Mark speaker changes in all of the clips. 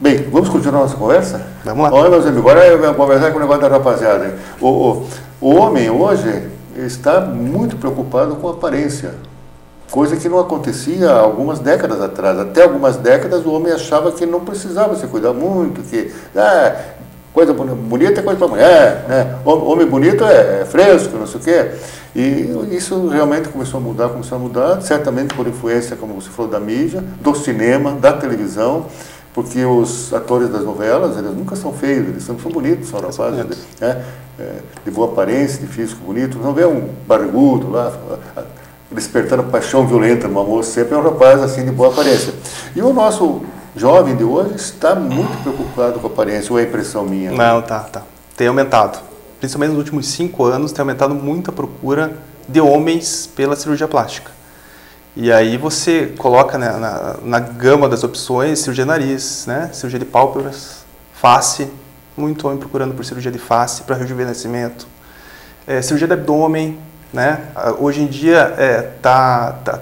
Speaker 1: Bem, vamos continuar nossa conversa?
Speaker 2: Vamos lá.
Speaker 1: Olha, meus amigos, agora eu vou conversar com o negócio da rapaziada. O homem hoje está muito preocupado com a aparência, coisa que não acontecia há algumas décadas atrás. Até algumas décadas o homem achava que não precisava se cuidar muito, que coisa bonita é coisa para mulher, né? Homem bonito é fresco, não sei o quê. E isso realmente começou a mudar, certamente por influência, como você falou, da mídia, do cinema, da televisão, porque os atores das novelas, eles nunca são feios, eles são bonitos, são rapazes, né? De boa aparência, de físico bonito. Não vê um barrigudo lá, despertando paixão violenta numa moça, sempre é um rapaz assim de boa aparência. E o nosso jovem de hoje está muito preocupado com a aparência, ou é impressão minha?
Speaker 2: Não, tá. Tem aumentado. Principalmente nos últimos 5 anos, tem aumentado muito a procura de homens pela cirurgia plástica. E aí você coloca, né, na gama das opções, cirurgia de nariz, né, cirurgia de pálpebras, face, muito homem procurando por cirurgia de face para rejuvenescimento, cirurgia de abdômen, né, hoje em dia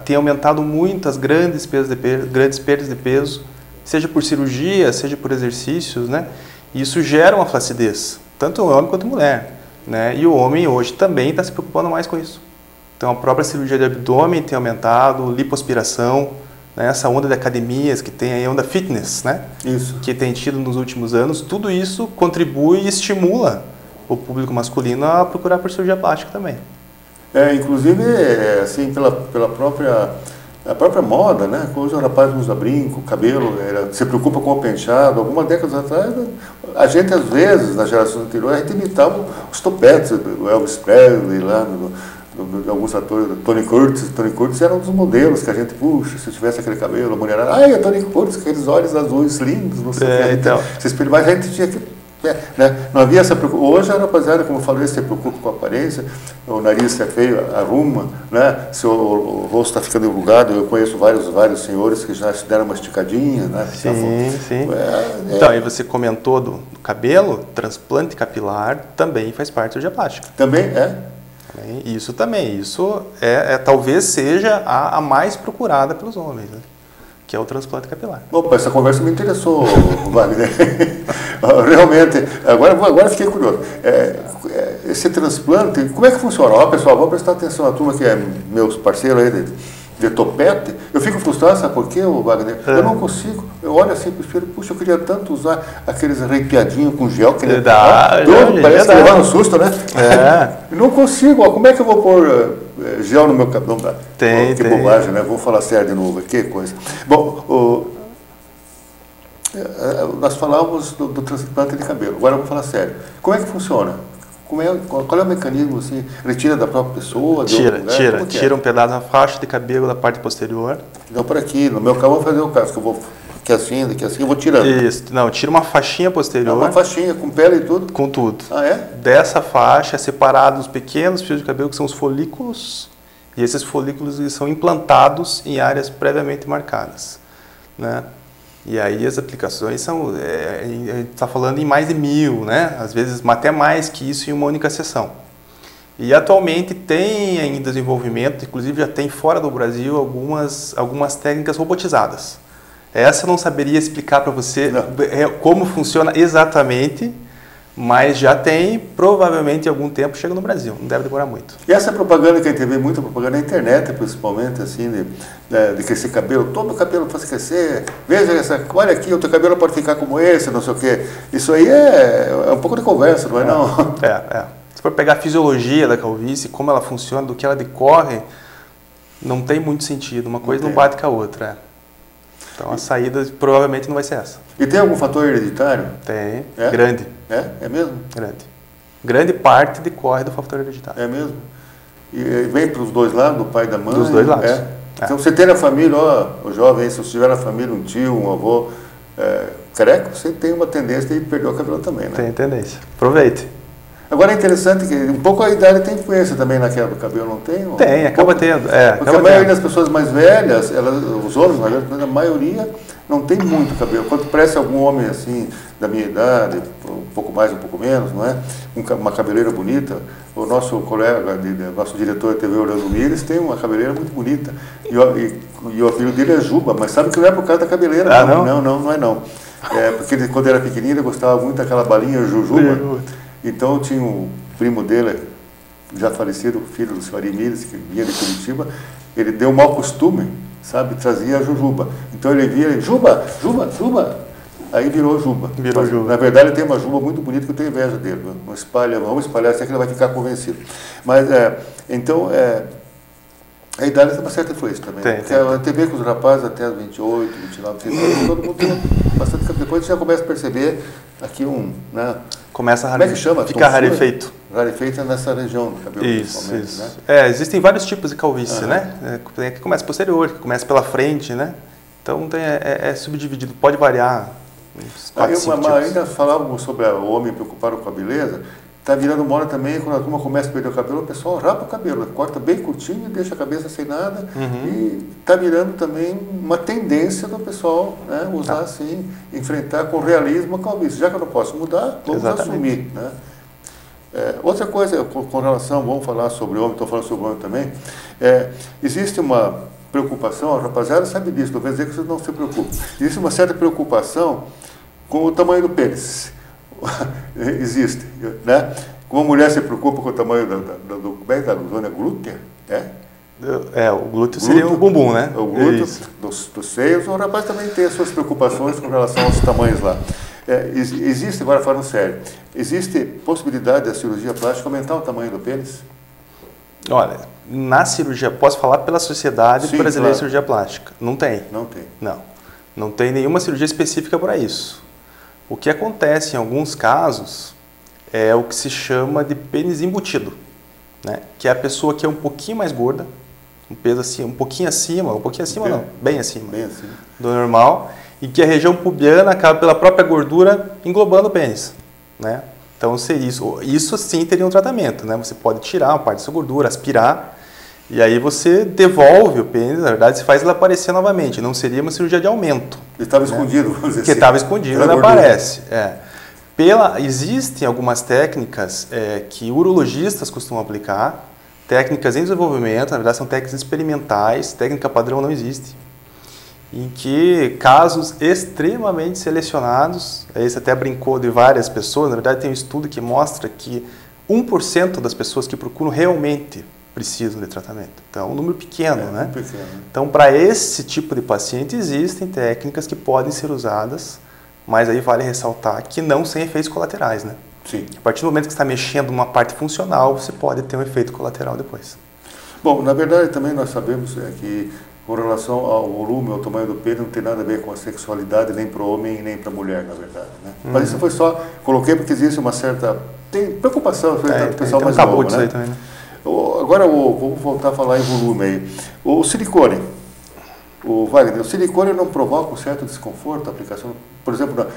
Speaker 2: tem aumentado muito as grandes perdas de peso, seja por cirurgia, seja por exercícios, né, e isso gera uma flacidez, tanto o homem quanto a mulher, né, e o homem hoje também está se preocupando mais com isso. Então, a própria cirurgia de abdômen tem aumentado, lipoaspiração, né, essa onda de academias que tem aí, a onda fitness, né,
Speaker 1: isso,
Speaker 2: que tem tido nos últimos anos, tudo isso contribui e estimula o público masculino a procurar por cirurgia plástica também.
Speaker 1: Inclusive, assim, pela própria moda, né, hoje o rapaz usa brinco, cabelo, se preocupa com o penteado. Algumas décadas atrás, a gente, às vezes, na geração anterior, a gente imitava os topetes do Elvis Presley, lá de alguns atores, Tony Curtis era um dos modelos que a gente, puxa, se tivesse aquele cabelo, a mulherada, é Tony Curtis, aqueles olhos azuis lindos, não sei o que,
Speaker 2: então.
Speaker 1: Mas a gente tinha que, né, não havia essa preocupação. Hoje a rapaziada, como eu falei, se preocupa com a aparência, o nariz é feio, arruma, né, se o rosto está ficando enrugado. Eu conheço vários senhores que já se deram uma esticadinha, né?
Speaker 2: Sim. Então, aí você comentou do cabelo, transplante capilar também faz parte da cirurgia plástica.
Speaker 1: Também é?
Speaker 2: Isso também, talvez seja a mais procurada pelos homens, né? Que é o transplante capilar.
Speaker 1: Opa, essa conversa me interessou, Wagner. Realmente, agora fiquei curioso. Esse transplante, como é que funciona? Ó, pessoal, vamos prestar atenção, a turma que é meus parceiros aí de topete. Eu fico frustrado, sabe por quê, Wagner? Eu não consigo. Eu olho assim pro espelho, puxa, eu queria tanto usar aqueles arrepiadinhos com gel, que parece que levar um susto, né? Não consigo, ó, como é que eu vou pôr gel no meu cabelo? Que bobagem, né? Vou falar sério de novo, que coisa. Bom, nós falávamos do transplante de cabelo, agora vamos falar sério. Como é que funciona? Qual é o mecanismo, assim? Retira da própria pessoa?
Speaker 2: Tira um pedaço da faixa de cabelo da parte posterior.
Speaker 1: Então, por aqui, no meu caso, eu vou fazer o caso, que eu vou que assim, eu vou tirando.
Speaker 2: Isso, não, tira uma faixinha posterior.
Speaker 1: Uma faixinha, com pele e tudo?
Speaker 2: Com tudo.
Speaker 1: Ah, é?
Speaker 2: Dessa faixa, separados os pequenos fios de cabelo, que são os folículos, e esses folículos eles são implantados em áreas previamente marcadas, né? E aí as aplicações são, a gente está falando em mais de 1000, né? Às vezes até mais que isso em uma única sessão. E atualmente tem em desenvolvimento, inclusive já tem fora do Brasil algumas técnicas robotizadas. Essa eu não saberia explicar para você como funciona exatamente, mas já tem, provavelmente em algum tempo chega no Brasil, não deve demorar muito.
Speaker 1: E essa propaganda que a gente vê, muita propaganda na internet, principalmente, assim, de crescer cabelo, todo o cabelo faz crescer, veja olha aqui, o teu cabelo pode ficar como esse, não sei o quê. Isso aí é um pouco de conversa, não é não?
Speaker 2: Se for pegar a fisiologia da calvície, como ela funciona, do que ela decorre, não tem muito sentido, uma coisa não bate com a outra. Então a saída provavelmente não vai ser essa.
Speaker 1: E tem algum fator hereditário?
Speaker 2: Tem, grande.
Speaker 1: É mesmo?
Speaker 2: Grande parte decorre do fator hereditário.
Speaker 1: É mesmo? E vem para os dois lados, do pai e da mãe?
Speaker 2: Dos dois lados.
Speaker 1: Então você tem na família, o jovem, se você tiver na família um tio, um avô careca, você tem uma tendência de perder o cabelo também, né?
Speaker 2: Tem tendência. Aproveite.
Speaker 1: Agora é interessante que um pouco a idade tem influência também na queda do cabelo, não tem?
Speaker 2: Tem, acaba tendo.
Speaker 1: Porque a maioria das pessoas mais velhas, os homens mais velhos, a maioria não tem muito cabelo. Quando parece algum homem assim, da minha idade, um pouco mais, um pouco menos, não é? Uma cabeleira bonita. O nosso colega, nosso diretor da TV, Orlando Mires, tem uma cabeleira muito bonita. E o apelido dele é Juba, mas sabe que não é por causa da cabeleira.
Speaker 2: Não é não.
Speaker 1: Porque ele, quando era pequenininho, ele gostava muito daquela balinha jujuba. Então tinha um primo dele, já falecido, filho do senhor Emílio, que vinha de Curitiba, ele deu um mau costume, sabe, trazia a jujuba. Então ele via, juba, juba, juba, aí virou juba.
Speaker 2: Juba.
Speaker 1: Na verdade, ele tem uma juba muito bonita que eu tenho inveja dele. Não espalha, vamos espalhar, até que ele vai ficar convencido. Mas, então, a idade tem uma certa influência também. Porque a TV com os rapazes até os 28, 29, 30 anos, todo mundo tem bastante cabelo. Depois você já começa a perceber aqui né?
Speaker 2: Começa a
Speaker 1: como é que chama?
Speaker 2: Fica rarefeito.
Speaker 1: Rarefeito é nessa região do cabelo.
Speaker 2: Isso.
Speaker 1: Né?
Speaker 2: Existem vários tipos de calvície, né? Tem que começa posterior, que começa pela frente, né? Então é subdividido, pode variar.
Speaker 1: Ainda falávamos sobre o homem preocupado com a beleza. Está virando moda também, quando a turma começa a perder o cabelo, o pessoal rapa o cabelo, corta bem curtinho, deixa a cabeça sem nada. E está virando também uma tendência do pessoal, né, usar assim, enfrentar com realismo a calvície. Já que eu não posso mudar, vamos assumir. Né? Outra coisa, com relação, vamos falar sobre o homem, estou falando sobre o homem também, existe uma preocupação, a rapaziada sabe disso, não vou dizer que vocês não se preocupem. Existe uma certa preocupação com o tamanho do pênis. Existe, né? Como a mulher se preocupa com o tamanho da zona glútea,
Speaker 2: o glúteo seria o bumbum, né?
Speaker 1: O glúteo dos seios, o rapaz também tem as suas preocupações com relação aos tamanhos lá. Existe, agora falando sério, existe possibilidade da cirurgia plástica aumentar o tamanho do pênis?
Speaker 2: Olha, na cirurgia, posso falar pela Sociedade Brasileira de Cirurgia Plástica? Não tem.
Speaker 1: Não tem.
Speaker 2: Não tem nenhuma cirurgia específica para isso. O que acontece em alguns casos é o que se chama de pênis embutido, né? Que é a pessoa que é um pouquinho mais gorda, um peso assim, um pouquinho acima não, bem acima do normal, e que a região pubiana acaba pela própria gordura englobando o pênis, né? Então, isso sim teria um tratamento, né? Você pode tirar uma parte dessa gordura, aspirar, e aí você devolve o pênis, na verdade, você faz ele aparecer novamente. Não seria uma cirurgia de aumento.
Speaker 1: Ele estava escondido, vamos dizer assim.
Speaker 2: Que estava escondido, ele aparece. Existem algumas técnicas que urologistas costumam aplicar, técnicas em desenvolvimento, na verdade são técnicas experimentais, técnica padrão não existe, em que casos extremamente selecionados, você até brincou de várias pessoas, na verdade tem um estudo que mostra que 1% das pessoas que procuram realmente precisam de tratamento. Então, é um número pequeno, né?
Speaker 1: Pequeno.
Speaker 2: Então, para esse tipo de paciente, existem técnicas que podem ser usadas, mas aí vale ressaltar que não sem efeitos colaterais, né?
Speaker 1: Sim.
Speaker 2: A partir do momento que você está mexendo numa parte funcional, você pode ter um efeito colateral depois.
Speaker 1: Bom, na verdade, também nós sabemos que com relação ao volume, ao tamanho do pênis, não tem nada a ver com a sexualidade, nem para o homem, nem para a mulher, na verdade. Né? Mas isso foi só, coloquei porque existe uma certa preocupação do pessoal mais novo, né?
Speaker 2: Aí também, né?
Speaker 1: Agora, vou voltar a falar em volume aí. O silicone, Wagner, o silicone não provoca um certo desconforto, a aplicação, por exemplo,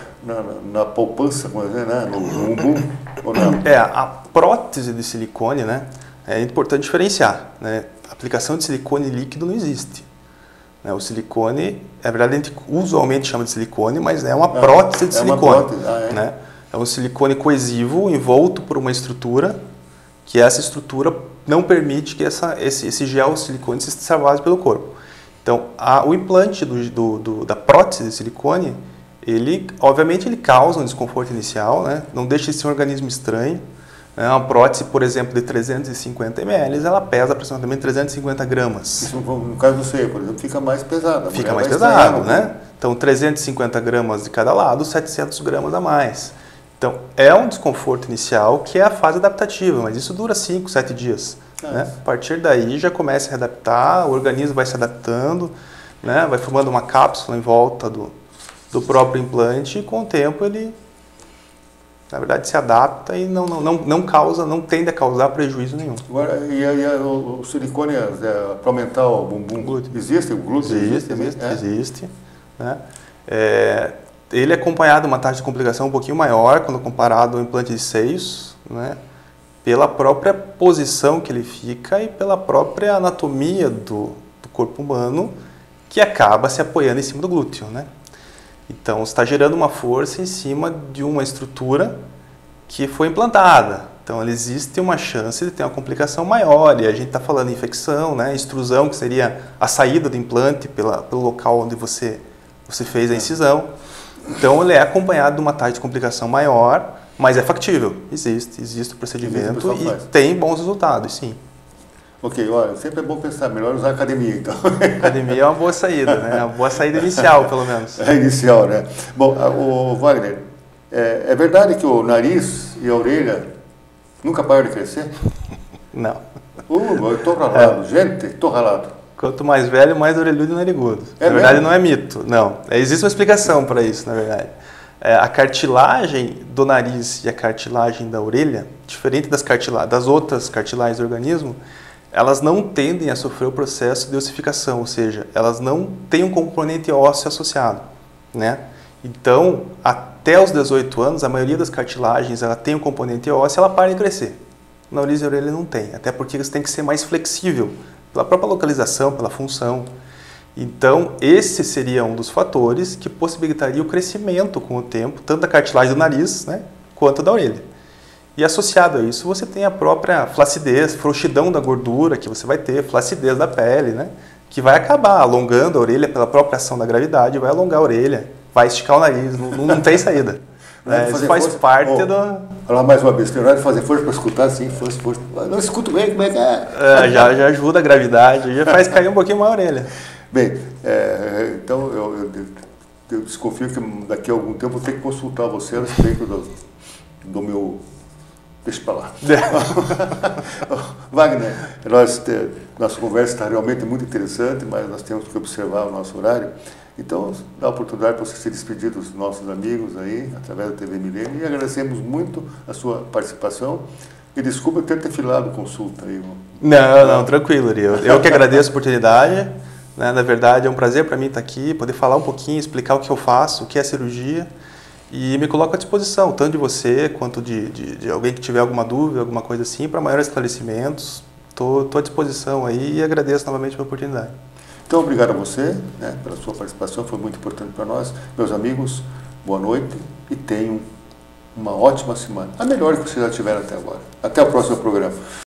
Speaker 1: na poupança, né? no bumbum, ou não?
Speaker 2: A prótese de silicone, né? É importante diferenciar, né? A aplicação de silicone líquido não existe. O silicone, na verdade, a gente usualmente chama de silicone, mas é uma prótese de silicone.
Speaker 1: Uma prótese,
Speaker 2: né? É um silicone coesivo envolto por uma estrutura, que essa estrutura não permite que esse gel silicone se extravase pelo corpo. Então, o implante da prótese de silicone, obviamente ele causa um desconforto inicial, né? Não deixa de ser um organismo estranho. Uma prótese, por exemplo, de 350 ml, ela pesa aproximadamente 350 gramas.
Speaker 1: Isso, no caso do seio, por exemplo, fica mais pesado.
Speaker 2: Fica mais pesado, né? Então, 350 gramas de cada lado, 700 gramas a mais. Então, é um desconforto inicial que é a fase adaptativa, mas isso dura 5, 7 dias. Né? A partir daí já começa a readaptar, o organismo vai se adaptando, né? Vai formando uma cápsula em volta do próprio implante e com o tempo ele, na verdade, se adapta e não tende a causar prejuízo nenhum.
Speaker 1: Agora, o silicone para aumentar o bumbum, existe? O glúteo
Speaker 2: existe. Né? Ele é acompanhado de uma taxa de complicação um pouquinho maior quando comparado ao implante de seios, né? Pela própria posição que ele fica e pela própria anatomia do corpo humano, que acaba se apoiando em cima do glúteo, né? Então, você está gerando uma força em cima de uma estrutura que foi implantada. Então, existe uma chance de ter uma complicação maior. E a gente está falando em infecção, né? Extrusão, que seria a saída do implante pelo local onde você fez a incisão. Então ele é acompanhado de uma taxa de complicação maior, mas é factível. Existe o procedimento e tem bons resultados, sim.
Speaker 1: Ok, olha, sempre é bom pensar, melhor usar a academia, então.
Speaker 2: Academia é uma boa saída, né? Uma boa saída inicial, pelo menos.
Speaker 1: É inicial, né? Bom, o Wagner, é verdade que o nariz e a orelha nunca param de crescer?
Speaker 2: Não.
Speaker 1: Eu tô ralado, gente, tô ralado.
Speaker 2: Quanto mais velho, mais orelhudo e narigudo. Na verdade, não é mito, não. Existe uma explicação para isso, na verdade. A cartilagem do nariz e a cartilagem da orelha, diferente das outras cartilagens do organismo, elas não tendem a sofrer o processo de ossificação, ou seja, elas não têm um componente ósseo associado, né? Então, até os 18 anos, a maioria das cartilagens ela tem um componente ósseo, ela para de crescer. Na nariz e orelha não tem, até porque eles têm que ser mais flexível, pela própria localização, pela função. Então, esse seria um dos fatores que possibilitaria o crescimento com o tempo, tanto da cartilagem do nariz, né, quanto da orelha. E associado a isso, você tem a própria flacidez, frouxidão da gordura que você vai ter, flacidez da pele, né, que vai acabar alongando a orelha pela própria ação da gravidade, vai alongar a orelha, vai esticar o nariz, não tem saída. Isso faz parte do...
Speaker 1: Falar mais uma vez, tem hora de fazer força para escutar, sim, força. Não escuto bem, como é que é?
Speaker 2: Já ajuda a gravidade, já faz cair um pouquinho mais a orelha.
Speaker 1: Bem, então eu desconfio que daqui a algum tempo eu vou ter que consultar você a respeito do meu... Deixa para lá. Wagner, nossa conversa está realmente muito interessante, mas nós temos que observar o nosso horário. Então, dá a oportunidade para você se despedir dos nossos amigos aí, através da TV Milênio, e agradecemos muito a sua participação. E desculpa eu ter filado consulta aí.
Speaker 2: Não, tranquilo, Ari. Eu que agradeço a oportunidade. Né? Na verdade, é um prazer para mim estar aqui, poder falar um pouquinho, explicar o que eu faço, o que é cirurgia. E me coloco à disposição, tanto de você quanto de alguém que tiver alguma dúvida, alguma coisa assim, para maiores esclarecimentos. Estou à disposição aí e agradeço novamente a oportunidade.
Speaker 1: Então, obrigado a você, né, pela sua participação, foi muito importante para nós. Meus amigos, boa noite e tenham uma ótima semana. A melhor que vocês já tiveram até agora. Até o próximo programa.